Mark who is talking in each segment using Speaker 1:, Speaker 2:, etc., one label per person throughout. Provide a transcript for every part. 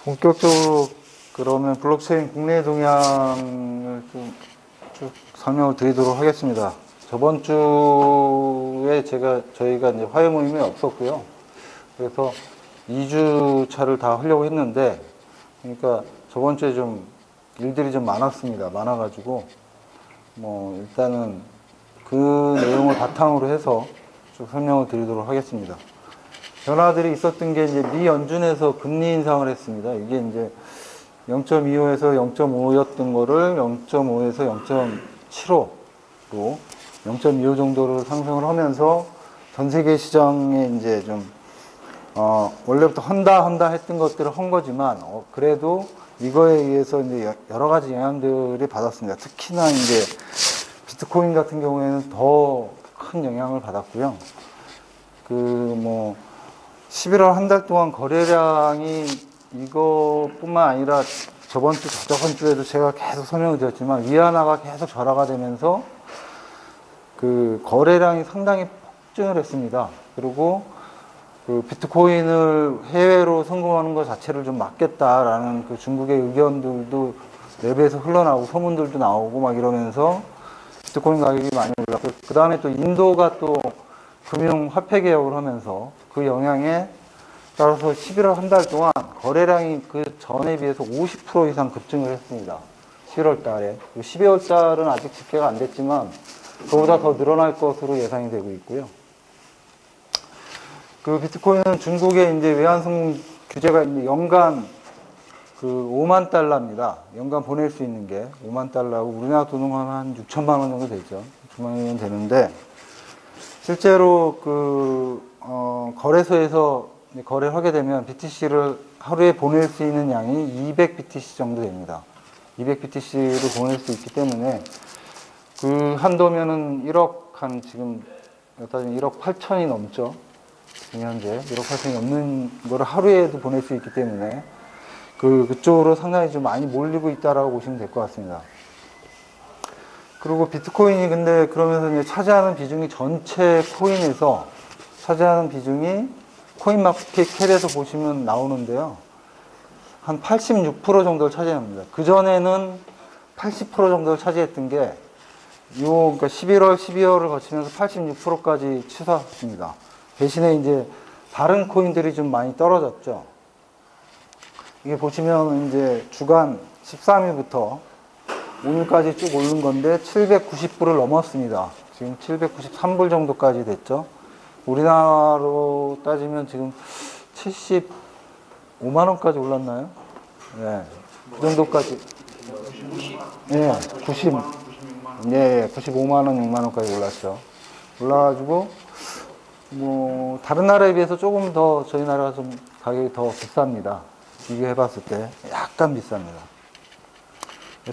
Speaker 1: 본격적으로 그러면 블록체인 국내 동향을 좀 쭉 설명을 드리도록 하겠습니다. 저번 주에 저희가 이제 화요 모임이 없었고요. 그래서 2주 차를 다 하려고 했는데, 그러니까 저번 주에 좀 일들이 좀 많았습니다. 많아가지고, 일단은 그 내용을 바탕으로 해서 쭉 설명을 드리도록 하겠습니다. 변화들이 있었던 게 이제 미 연준에서 금리 인상을 했습니다. 이게 이제 0.25에서 0.5였던 거를 0.5에서 0.75로 0.25 정도로 상승을 하면서 전 세계 시장에 이제 좀 원래부터 한다 했던 것들을 한 거지만 그래도 이거에 의해서 이제 여러 가지 영향들이 받았습니다. 특히나 이제 비트코인 같은 경우에는 더 큰 영향을 받았고요. 11월 한 달 동안 거래량이 이것뿐만 아니라 저번 주에도 제가 계속 설명을 드렸지만 위안화가 계속 절하가 되면서 그 거래량이 상당히 폭증을 했습니다. 그리고 그 비트코인을 해외로 송금하는 것 자체를 좀 막겠다라는 그 중국의 의견들도 내부에서 흘러나오고 소문들도 나오고 막 이러면서 비트코인 가격이 많이 올랐고, 그 다음에 또 인도가 또 금융 화폐 개혁을 하면서 그 영향에 따라서 11월 한 달 동안 거래량이 그 전에 비해서 50% 이상 급증을 했습니다. 11월 달에. 12월 달은 아직 집계가 안 됐지만 그보다 더 늘어날 것으로 예상이 되고 있고요. 그 비트코인은 중국의 이제 외환송금 규제가 이제 연간 그 5만 달러입니다. 연간 보낼 수 있는 게 5만 달러고 우리나라 돈은 한 6천만 원 정도 되죠. 6천만 원 되는데 실제로 거래소에서 거래를 하게 되면 BTC를 하루에 보낼 수 있는 양이 200BTC 정도 됩니다. 200BTC를 보낼 수 있기 때문에 그 한도면은 1억 지금 따지면 1억 8천이 넘죠. 지금 현재 1억 8천이 넘는 거를 하루에도 보낼 수 있기 때문에 그쪽으로 상당히 좀 많이 몰리고 있다라고 보시면 될 것 같습니다. 그리고 비트코인이 근데 그러면서 이제 차지하는 비중이 전체 코인에서 차지하는 비중이 코인마켓캡에서 보시면 나오는데요. 한 86% 정도를 차지합니다. 그전에는 80% 정도를 차지했던 게 그러니까 11월, 12월을 거치면서 86%까지 치솟았습니다. 대신에 이제 다른 코인들이 좀 많이 떨어졌죠. 이게 보시면 이제 주간 13일부터 오늘까지 쭉 오른 건데 790불을 넘었습니다. 지금 793불 정도까지 됐죠. 우리나라로 따지면 지금 75만 원까지 올랐나요? 네, 그 정도까지. 네, 95만 원, 6만 원까지 올랐죠. 올라가지고 다른 나라에 비해서 조금 더 저희 나라가 좀 가격이 더 비쌉니다. 비교해봤을 때 약간 비쌉니다.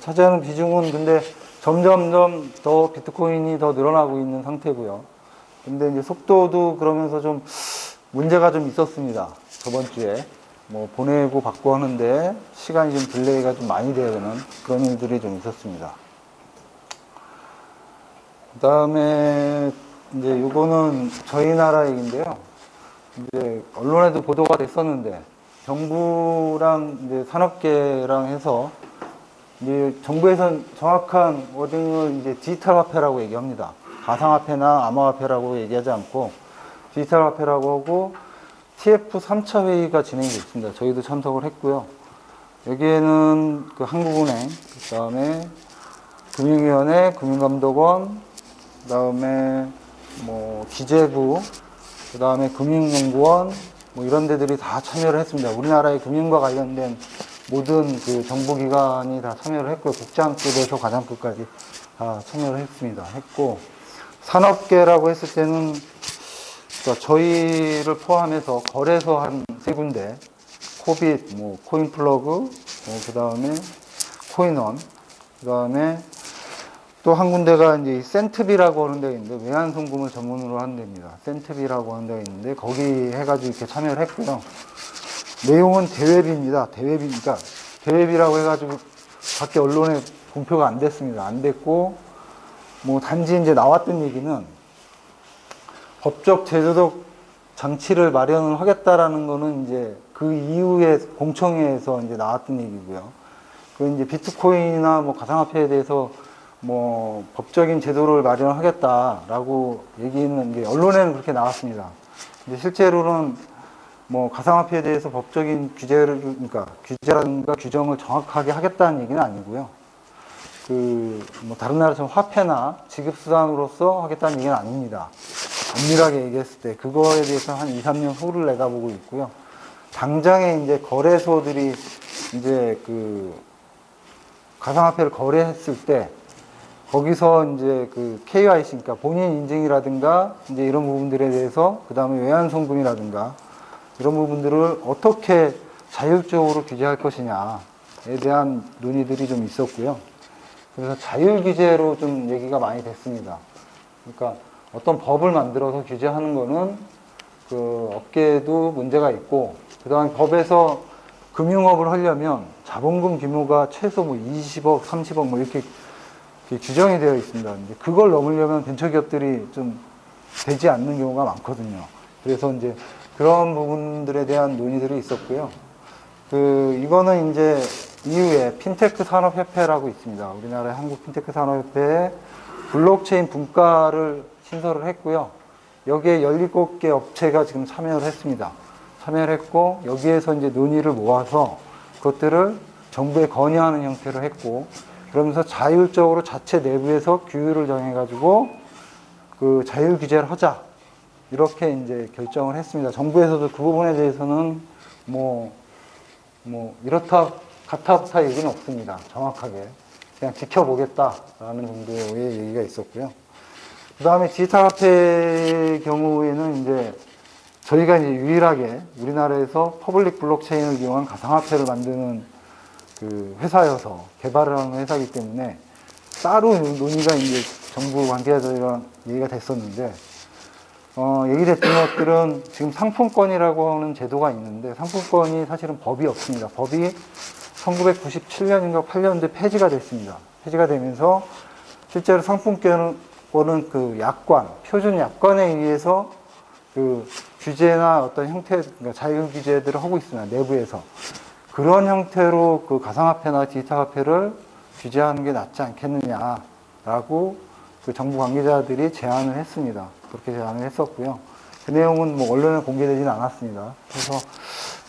Speaker 1: 차지하는 비중은 근데 점점 더 비트코인이 더 늘어나고 있는 상태고요. 근데 이제 속도도 그러면서 좀 문제가 좀 있었습니다. 저번 주에 보내고 받고 하는데 시간이 좀 딜레이가 좀 많이 되는 그런 일들이 좀 있었습니다. 그 다음에 이제 요거는 저희 나라 얘기인데요. 이제 언론에도 보도가 됐었는데 정부랑 이제 산업계랑 해서 이제 정부에서는 정확한 워딩을 이제 디지털 화폐라고 얘기합니다. 가상화폐나 암호화폐라고 얘기하지 않고 디지털 화폐라고 하고 TF 3차 회의가 진행이 됐습니다. 저희도 참석을 했고요. 여기에는 그 한국은행, 그 다음에 금융위원회, 금융감독원, 그 다음에 기재부, 그 다음에 금융연구원, 이런 데들이 다 참여를 했습니다. 우리나라의 금융과 관련된 모든 그 정보기관이 다 참여를 했고요. 국장급에서 과장급까지 다 참여를 했고, 산업계라고 했을 때는 그러니까 저희를 포함해서 거래소 한 3군데, 코빗, 코인플러그, 그 다음에 코인원, 그 다음에 또 한 군데가 이제 센트비라고 하는 데가 있는데 외환송금을 전문으로 하는 데입니다. 센트비라고 하는 데가 있는데 거기 해가지고 이렇게 참여를 했고요. 내용은 대외비입니다. 대외비니까 대외비라고 해가지고 밖에 언론에 공표가 안 됐습니다. 안 됐고 단지 이제 나왔던 얘기는 법적 제도적 장치를 마련을 하겠다라는 거는 이제 그 이후에 공청회에서 이제 나왔던 얘기고요. 그 이제 비트코인이나 뭐 가상화폐에 대해서 뭐 법적인 제도를 마련하겠다라고 얘기는 이제 언론에는 그렇게 나왔습니다. 근데 실제로는 뭐 가상화폐에 대해서 법적인 규제를, 그러니까 규제라든가 규정을 정확하게 하겠다는 얘기는 아니고요. 그 뭐 다른 나라처럼 화폐나 지급수단으로서 하겠다는 얘기는 아닙니다. 엄밀하게 얘기했을 때 그거에 대해서 한 2, 3년 후를 내다보고 있고요. 당장에 이제 거래소들이 이제 그 가상화폐를 거래했을 때 거기서 이제 그 KYC, 그러니까 본인 인증이라든가 이제 이런 부분들에 대해서 그 다음에 외환송금이라든가 이런 부분들을 어떻게 자율적으로 규제할 것이냐에 대한 논의들이 좀 있었고요. 그래서 자율규제로 좀 얘기가 많이 됐습니다. 그러니까 어떤 법을 만들어서 규제하는 거는 그 업계에도 문제가 있고, 그 다음에 법에서 금융업을 하려면 자본금 규모가 최소 뭐 20억, 30억 뭐 이렇게 규정이 되어 있습니다. 이제 그걸 넘으려면 벤처기업들이 좀 되지 않는 경우가 많거든요. 그래서 이제 그런 부분들에 대한 논의들이 있었고요. 이거는 이제 이후에 핀테크 산업협회라고 있습니다. 우리나라의 한국 핀테크 산업협회에 블록체인 분과를 신설을 했고요. 여기에 17개 업체가 지금 참여를 했습니다. 참여를 했고, 여기에서 이제 논의를 모아서 그것들을 정부에 건의하는 형태로 했고, 그러면서 자율적으로 자체 내부에서 규율을 정해가지고 그 자율 규제를 하자. 이렇게 이제 결정을 했습니다. 정부에서도 그 부분에 대해서는 뭐 이렇다, 가타부타 얘기는 없습니다. 정확하게. 그냥 지켜보겠다라는 정도의 얘기가 있었고요. 그 다음에 디지털 화폐의 경우에는 이제 저희가 이제 유일하게 우리나라에서 퍼블릭 블록체인을 이용한 가상화폐를 만드는 그 회사여서 개발을 하는 회사이기 때문에 따로 논의가 이제 정부 관계자들이랑 얘기가 됐었는데, 얘기됐던 것들은 지금 상품권이라고 하는 제도가 있는데 상품권이 사실은 법이 없습니다. 법이 1997년인가 8년도에 폐지가 됐습니다. 폐지가 되면서 실제로 상품권은 그 약관, 표준 약관에 의해서 그 규제나 어떤 형태, 그러니까 자율 규제들을 하고 있습니다. 내부에서. 그런 형태로 그 가상화폐나 디지털 화폐를 규제하는 게 낫지 않겠느냐라고 그 정부 관계자들이 제안을 했습니다. 그렇게 제안을 했었고요. 그 내용은 뭐 언론에 공개되지는 않았습니다. 그래서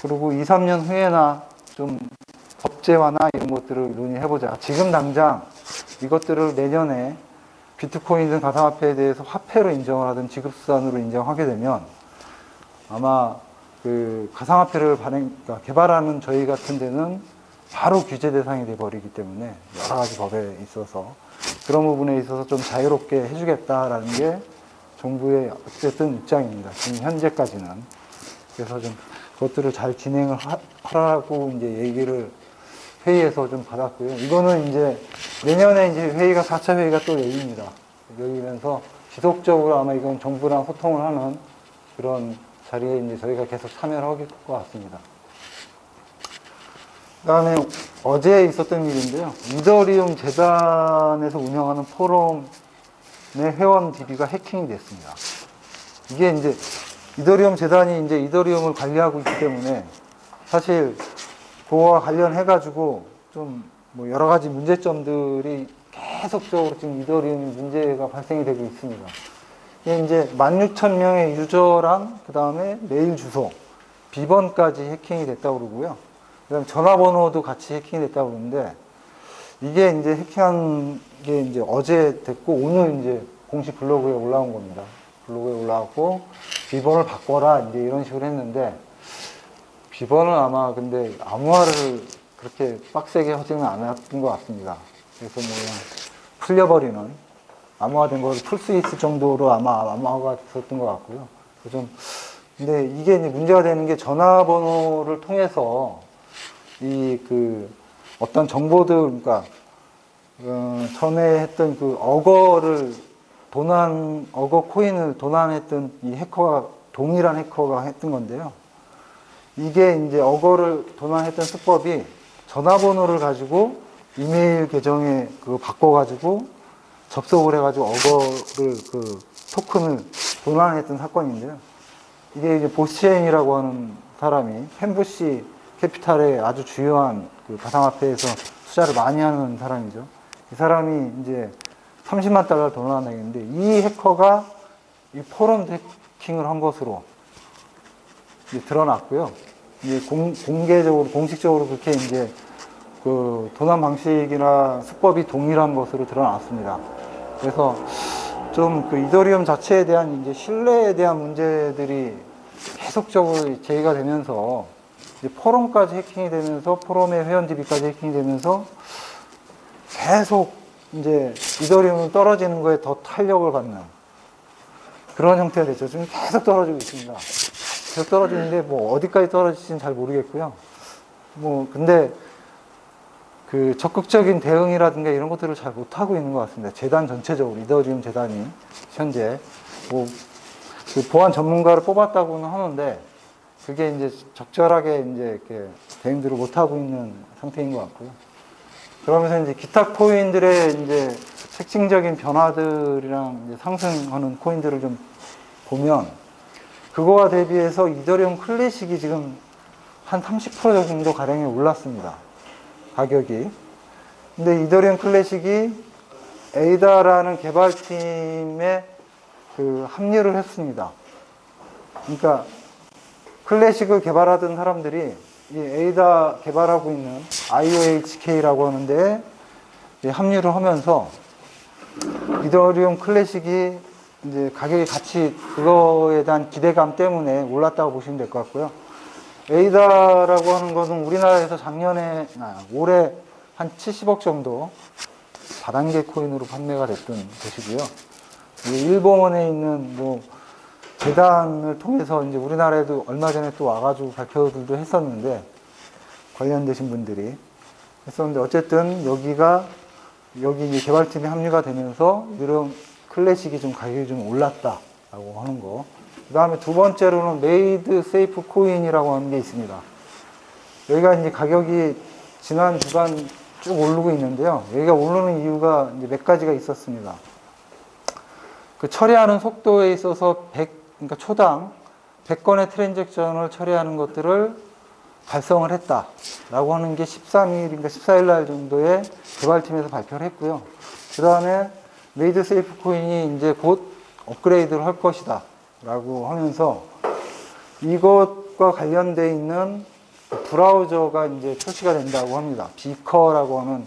Speaker 1: 그리고 2, 3년 후에나 좀 법제화나 이런 것들을 논의해보자. 지금 당장 이것들을 내년에 비트코인 등 가상화폐에 대해서 화폐로 인정을 하든 지급수단으로 인정하게 되면 아마 그 가상화폐를 그러니까 개발하는 저희 같은 데는 바로 규제 대상이 돼버리기 때문에 여러 가지 법에 있어서 그런 부분에 있어서 좀 자유롭게 해주겠다라는 게 정부의 어쨌든 입장입니다. 지금 현재까지는. 그래서 좀 그것들을 잘 진행을 하라고 이제 얘기를 회의에서 좀 받았고요. 이거는 이제 내년에 이제 회의가 4차 회의가 또 열립니다. 열리면서 지속적으로 아마 이건 정부랑 소통을 하는 그런 자리에 이제 저희가 계속 참여를 하게 될 것 같습니다. 그 다음에 어제 있었던 일인데요. 이더리움 재단에서 운영하는 포럼의 회원 DB가 해킹이 됐습니다. 이게 이제 이더리움 재단이 이제 이더리움을 관리하고 있기 때문에 사실 그거와 관련해가지고 좀 뭐 여러 가지 문제점들이 계속적으로 지금 이더리움이 문제가 발생이 되고 있습니다. 이게 이제 16,000명의 유저랑 그 다음에 메일 주소, 비번까지 해킹이 됐다고 그러고요. 그 다음에 전화번호도 같이 해킹이 됐다고 그러는데 이게 이제 해킹한 게 이제 어제 됐고 오늘 이제 공식 블로그에 올라온 겁니다. 블로그에 올라왔고 비번을 바꿔라 이제 이런 식으로 했는데 비번은 아마 근데 암호화를 그렇게 빡세게 하지는 않았던 것 같습니다. 그래서 뭐 그냥 풀려버리는 암호화된 걸 풀 수 있을 정도로 아마 암호화가 됐었던 것 같고요. 좀 근데 이게 이제 문제가 되는 게 전화번호를 통해서 이 그 어떤 정보들 그러니까 전에 했던 그 어거 코인을 도난했던 이 해커가 동일한 해커가 했던 건데요. 이게 이제 어거를 도난했던 수법이 전화번호를 가지고 이메일 계정에 그거 바꿔가지고 접속을 해가지고 어거를 그 토큰을 도난했던 사건인데요. 이게 이제 보스체인이라고 하는 사람이 펜부시 캐피탈의 아주 주요한 그 가상화폐에서 투자를 많이 하는 사람이죠. 이 사람이 이제 30만 달러를 돈 나가는데 이 해커가 이 포럼 해킹을 한 것으로 이제 드러났고요. 이제 공개적으로 공식적으로 그렇게 이제 그 도난 방식이나 수법이 동일한 것으로 드러났습니다. 그래서 좀 그 이더리움 자체에 대한 이제 신뢰에 대한 문제들이 계속적으로 제기가 되면서 이제 포럼까지 해킹이 되면서 포럼의 회원 DB까지 해킹이 되면서 계속 이제 이더리움은 떨어지는 거에 더 탄력을 받는 그런 형태가 됐죠. 지금 계속 떨어지고 있습니다. 계속 떨어지는데 뭐 어디까지 떨어질지는 잘 모르겠고요. 뭐 근데 그 적극적인 대응이라든가 이런 것들을 잘 못하고 있는 것 같습니다. 재단 전체적으로, 이더리움 재단이 현재 뭐 그 보안 전문가를 뽑았다고는 하는데 그게 이제 적절하게 이제 이렇게 대응들을 못하고 있는 상태인 것 같고요. 그러면서 이제 기타 코인들의 이제 특징적인 변화들이랑 이제 상승하는 코인들을 좀 보면 그거와 대비해서 이더리움 클래식이 지금 한 30% 정도 가량이 올랐습니다. 가격이. 근데 이더리움 클래식이 에이다라는 개발팀에 그 합류를 했습니다. 그러니까 클래식을 개발하던 사람들이 이 에이다 개발하고 있는 IOHK라고 하는데 합류를 하면서 이더리움 클래식이 이제 가격이 같이 그거에 대한 기대감 때문에 올랐다고 보시면 될 것 같고요. 에이다라고 하는 것은 우리나라에서 작년에, 올해 한 70억 정도 다단계 코인으로 판매가 됐던 것이고요. 일본에 있는 뭐 재단을 통해서 이제 우리나라에도 얼마 전에 또 와가지고 발표들도 했었는데 관련되신 분들이 했었는데 어쨌든 여기 이제 개발팀에 합류가 되면서 이런 클래식이 좀 가격이 좀 올랐다라고 하는 거. 그 다음에 두 번째로는 메이드 세이프 코인이라고 하는 게 있습니다. 여기가 이제 가격이 지난 주간 쭉 오르고 있는데요. 여기가 오르는 이유가 이제 몇 가지가 있었습니다. 그 처리하는 속도에 있어서 그러니까 초당 100건의 트랜잭션을 처리하는 것들을 달성을 했다라고 하는 게 13일인가 14일 날 정도에 개발팀에서 발표를 했고요. 그 다음에 메이드 세이프 코인이 이제 곧 업그레이드를 할 것이다 라고 하면서 이것과 관련되어 있는 브라우저가 이제 출시가 된다고 합니다. 비커라고 하는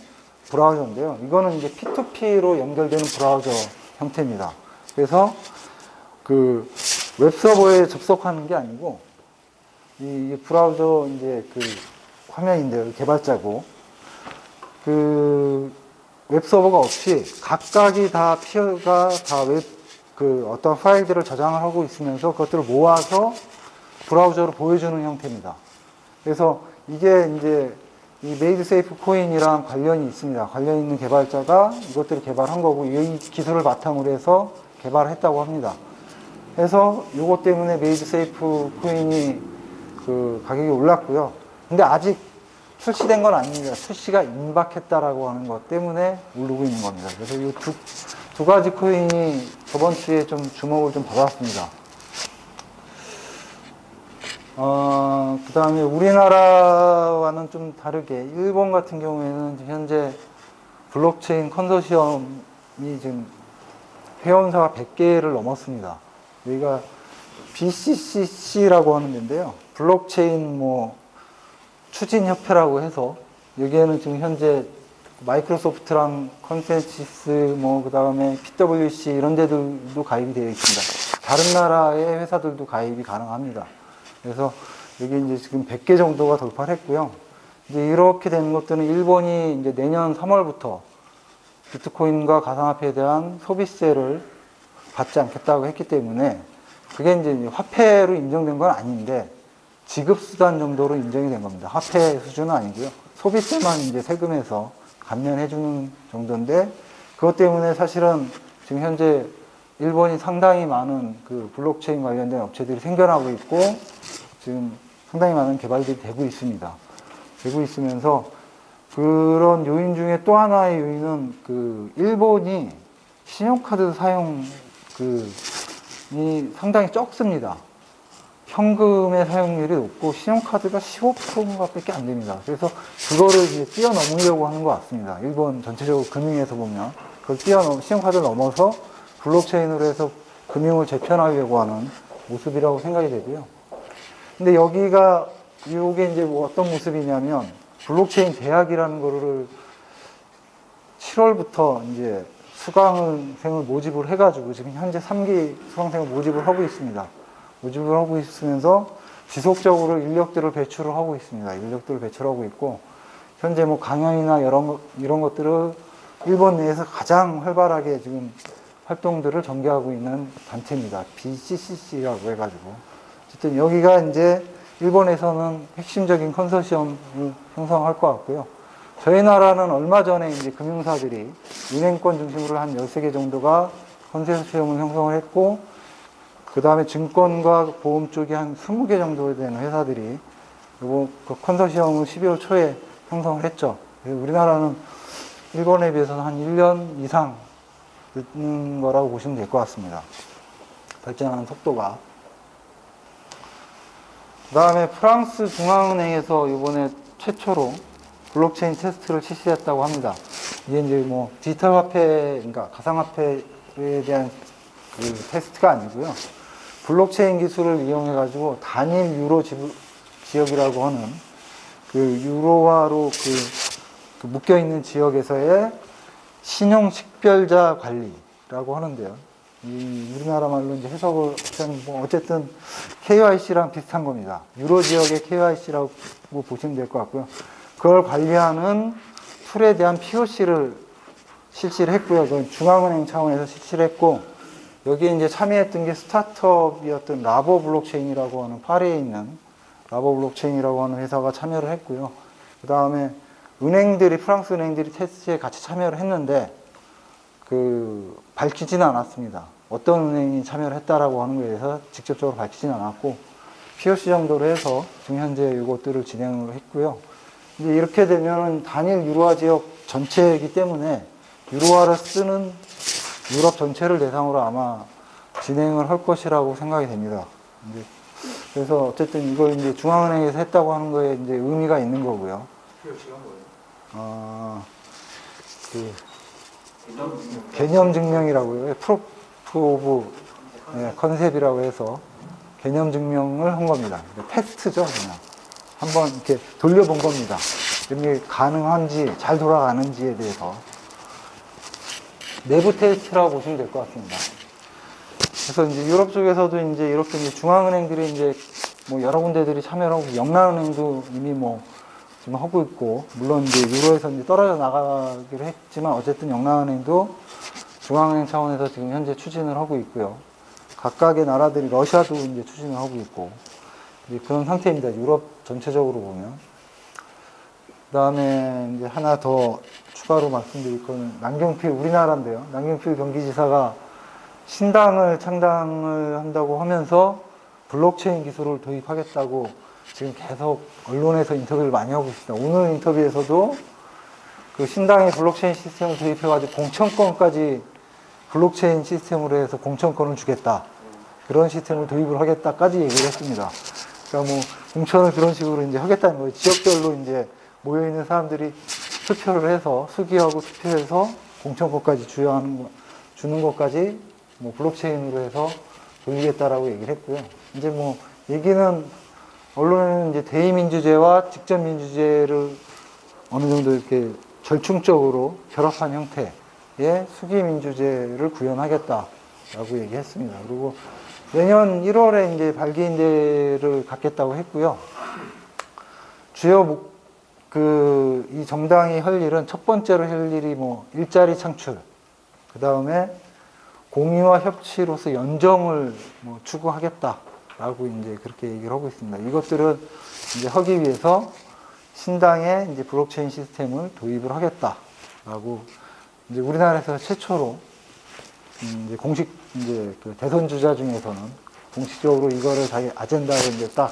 Speaker 1: 브라우저인데요. 이거는 이제 P2P로 연결되는 브라우저 형태입니다. 그래서 그 웹서버에 접속하는 게 아니고 이 브라우저 이제 그 화면인데요. 개발자고 그 웹서버가 없이 각각이 다 피어가 다 그 어떤 파일들을 저장을 하고 있으면서 그것들을 모아서 브라우저로 보여주는 형태입니다. 그래서 이게 이제 이 메이드 세이프 코인이랑 관련이 있습니다. 관련 있는 개발자가 이것들을 개발한 거고 이 기술을 바탕으로 해서 개발을 했다고 합니다. 그래서 이것 때문에 메이드 세이프 코인이 그 가격이 올랐고요. 근데 아직 출시된 건 아닙니다. 출시가 임박했다라고 하는 것 때문에 오르고 있는 겁니다. 그래서 이 두 가지 코인이 저번 주에 좀 주목을 좀 받았습니다. 그 다음에 우리나라와는 좀 다르게 일본 같은 경우에는 현재 블록체인 컨소시엄이 지금 회원사가 100개를 넘었습니다. 여기가 BCCC라고 하는 데인데요. 블록체인 뭐 추진협회라고 해서 여기에는 지금 현재 마이크로소프트랑 컨센시스 뭐 그 다음에 PwC 이런 데들도 가입이 되어 있습니다. 다른 나라의 회사들도 가입이 가능합니다. 그래서 여기 이제 지금 100개 정도가 돌파를 했고요. 이제 이렇게 되는 것들은 일본이 이제 내년 3월부터 비트코인과 가상화폐에 대한 소비세를 받지 않겠다고 했기 때문에 그게 이제 화폐로 인정된 건 아닌데 지급수단 정도로 인정이 된 겁니다. 화폐 수준은 아니고요. 소비세만 이제 세금에서 감면해주는 정도인데 그것 때문에 사실은 지금 현재 일본이 상당히 많은 그 블록체인 관련된 업체들이 생겨나고 있고 지금 상당히 많은 개발들이 되고 있습니다. 되고 있으면서 그런 요인 중에 또 하나의 요인은 그 일본이 신용카드 사용 이 상당히 적습니다. 현금의 사용률이 높고 신용카드가 15%밖에 안 됩니다. 그래서 그거를 이제 뛰어넘으려고 하는 것 같습니다. 일본 전체적으로 금융에서 보면 그걸 신용카드를 넘어서 블록체인으로 해서 금융을 재편하려고 하는 모습이라고 생각이 되고요. 근데 여기가 이게 이제 뭐 어떤 모습이냐면 블록체인 대학이라는 거를 7월부터 이제 수강생을 모집을 해가지고 지금 현재 3기 수강생을 모집을 하고 있습니다. 모집을 하고 있으면서 지속적으로 인력들을 배출을 하고 있습니다. 인력들을 배출하고 있고 현재 뭐 강연이나 이런 것들을 일본 내에서 가장 활발하게 지금 활동들을 전개하고 있는 단체입니다. BCCC라고 해가지고 어쨌든 여기가 이제 일본에서는 핵심적인 컨소시엄을 형성할 것 같고요. 저희 나라는 얼마 전에 이제 금융사들이 은행권 중심으로 한 13개 정도가 컨소시엄을 형성을 했고, 그 다음에 증권과 보험 쪽이 한 20개 정도 되는 회사들이 그 컨소시엄을 12월 초에 형성을 했죠. 그래서 우리나라는 일본에 비해서는 한 1년 이상 늦는 거라고 보시면 될 것 같습니다. 발전하는 속도가. 그 다음에 프랑스 중앙은행에서 이번에 최초로 블록체인 테스트를 실시했다고 합니다. 이게 이제 뭐 디지털 화폐, 그러니까 가상화폐에 대한 그 테스트가 아니고요. 블록체인 기술을 이용해가지고 단일 유로 지역이라고 하는 그 유로화로 그 묶여있는 지역에서의 신용 식별자 관리라고 하는데요. 이 우리나라 말로 이제 해석을 뭐 어쨌든 KYC랑 비슷한 겁니다. 유로 지역의 KYC라고 보시면 될 것 같고요. 그걸 관리하는 툴에 대한 POC를 실시를 했고요. 그건 중앙은행 차원에서 실시를 했고, 여기에 이제 참여했던 게 스타트업이었던 라보 블록체인이라고 하는 파리에 있는 라보 블록체인이라고 하는 회사가 참여를 했고요. 그 다음에 프랑스 은행들이 테스트에 같이 참여를 했는데, 밝히지는 않았습니다. 어떤 은행이 참여를 했다라고 하는 거에 대해서 직접적으로 밝히지는 않았고, POC 정도로 해서 지금 현재 이것들을 진행을 했고요. 이제 이렇게 되면 단일 유로화 지역 전체이기 때문에 유로화를 쓰는 유럽 전체를 대상으로 아마 진행을 할 것이라고 생각이 됩니다. 그래서 어쨌든 이걸 이제 중앙은행에서 했다고 하는 거에 이제 의미가 있는 거고요.
Speaker 2: POC가 뭐예요?
Speaker 1: 개념 증명이라고요. 프로프 오브 컨셉이라고 해서 개념 증명을 한 겁니다. 테스트죠, 그냥. 한번 이렇게 돌려본 겁니다. 이게 가능한지, 잘 돌아가는지에 대해서. 내부 테스트라고 보시면 될 것 같습니다. 그래서 이제 유럽 쪽에서도 이제 이렇게 이제 중앙은행들이 이제 뭐 여러 군데들이 참여를 하고, 영란은행도 이미 뭐 지금 하고 있고, 물론 이제 유로에서 이제 떨어져 나가기로 했지만, 어쨌든 영란은행도 중앙은행 차원에서 지금 현재 추진을 하고 있고요. 각각의 나라들이, 러시아도 이제 추진을 하고 있고, 이제 그런 상태입니다. 유럽 전체적으로 보면. 그 다음에 이제 하나 더 추가로 말씀드릴 거는 남경필, 우리나라인데요. 남경필 경기지사가 신당을 창당을 한다고 하면서 블록체인 기술을 도입하겠다고 지금 계속 언론에서 인터뷰를 많이 하고 있습니다. 오늘 인터뷰에서도 그 신당의 블록체인 시스템을 도입해가지고 공천권까지 블록체인 시스템으로 해서 공천권을 주겠다. 그런 시스템을 도입을 하겠다까지 얘기를 했습니다. 그러니까 뭐 공천을 그런 식으로 이제 하겠다는 거예요. 지역별로 이제 모여있는 사람들이 투표를 해서 수기하고 투표해서 공천권까지 주는 것까지 뭐 블록체인으로 해서 돌리겠다라고 얘기를 했고요. 이제 뭐 얘기는 언론에는 이제 대의민주제와 직접민주제를 어느 정도 이렇게 절충적으로 결합한 형태의 수기민주제를 구현하겠다라고 얘기했습니다. 그리고 내년 1월에 이제 발기인대를 갖겠다고 했고요. 주요 이 정당이 할 일은 첫 번째로 할 일이 뭐 일자리 창출, 그 다음에 공유와 협치로서 연정을 뭐 추구하겠다라고 이제 그렇게 얘기를 하고 있습니다. 이것들을 이제 하기 위해서 신당에 이제 블록체인 시스템을 도입을 하겠다라고 이제 우리나라에서 최초로 이제 공식 이제 그 대선 주자 중에서는 공식적으로 이거를 자기 아젠다로 이제 딱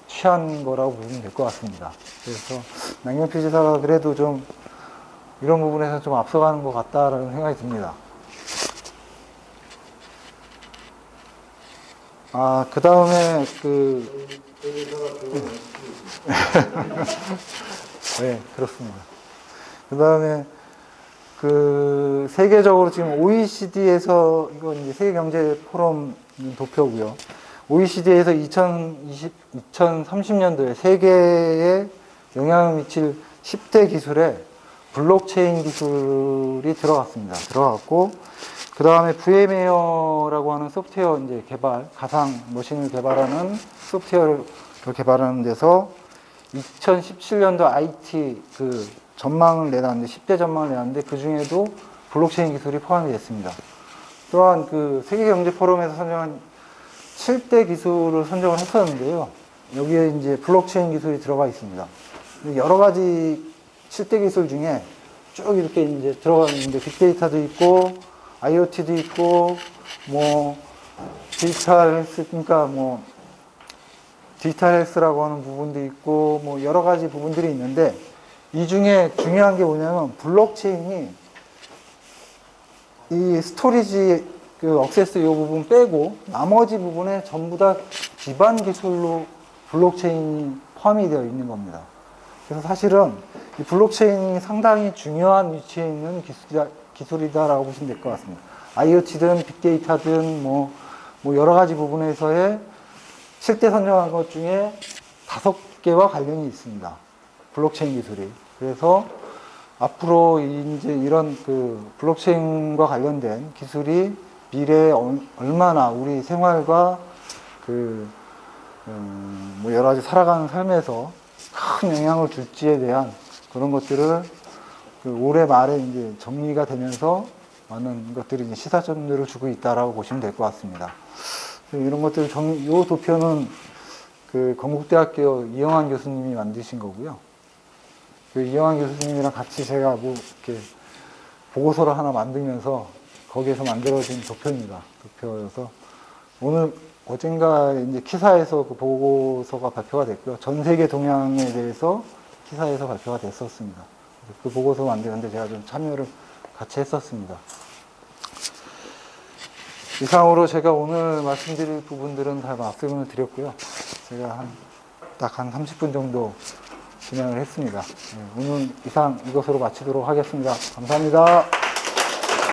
Speaker 1: 취한 거라고 보면 될 것 같습니다. 그래서 남경필 지사가 그래도 좀 이런 부분에서 좀 앞서가는 것 같다라는 생각이 듭니다. 그 다음에 네, 그렇습니다. 그 다음에 세계적으로 지금 OECD에서, 이건 이제 세계경제포럼 도표고요. OECD에서 2030년도에 세계에 영향을 미칠 10대 기술에 블록체인 기술이 들어갔고, 그 다음에 VM웨어라고 하는 소프트웨어 이제 개발, 가상 머신을 개발하는 소프트웨어를 개발하는 데서 2017년도 IT 전망을 내놨는데, 10대 전망을 내놨는데, 그 중에도 블록체인 기술이 포함이 됐습니다. 또한 세계경제 포럼에서 선정한 7대 기술을 선정을 했었는데요. 여기에 이제 블록체인 기술이 들어가 있습니다. 여러 가지 7대 기술 중에 쭉 이렇게 이제 들어가 있는데, 빅데이터도 있고, IoT도 있고, 디지털 헬스, 그러니까 디지털 헬스라고 하는 부분도 있고, 여러 가지 부분들이 있는데, 이 중에 중요한 게 뭐냐면, 블록체인이 이 스토리지, 액세스 이 부분 빼고, 나머지 부분에 전부 다 기반 기술로 블록체인이 포함이 되어 있는 겁니다. 그래서 사실은 이 블록체인이 상당히 중요한 위치에 있는 기술이다라고 보시면 될 것 같습니다. IoT든 빅데이터든 여러 가지 부분에서의 7대 선정한 것 중에 5개와 관련이 있습니다. 블록체인 기술이. 그래서 앞으로 이제 이런 블록체인과 관련된 기술이 미래에 얼마나 우리 생활과 여러 가지 살아가는 삶에서 큰 영향을 줄지에 대한 그런 것들을 올해 말에 이제 정리가 되면서 많은 것들이 이제 시사점들을 주고 있다라고 보시면 될 것 같습니다. 이런 것들 이 도표는 건국대학교 이영환 교수님이 만드신 거고요. 이영환 교수님이랑 같이 제가 이렇게 보고서를 하나 만들면서 거기에서 만들어진 도표입니다. 도표여서 어젠가 이제 키사에서 그 보고서가 발표가 됐고요. 전 세계 동향에 대해서 키사에서 발표가 됐었습니다. 그 보고서 만드는데 제가 좀 참여를 같이 했었습니다. 이상으로 제가 오늘 말씀드릴 부분들은 다 말씀을 드렸고요. 제가 딱 한 30분 정도 진행을 했습니다. 오늘 이상 이것으로 마치도록 하겠습니다. 감사합니다.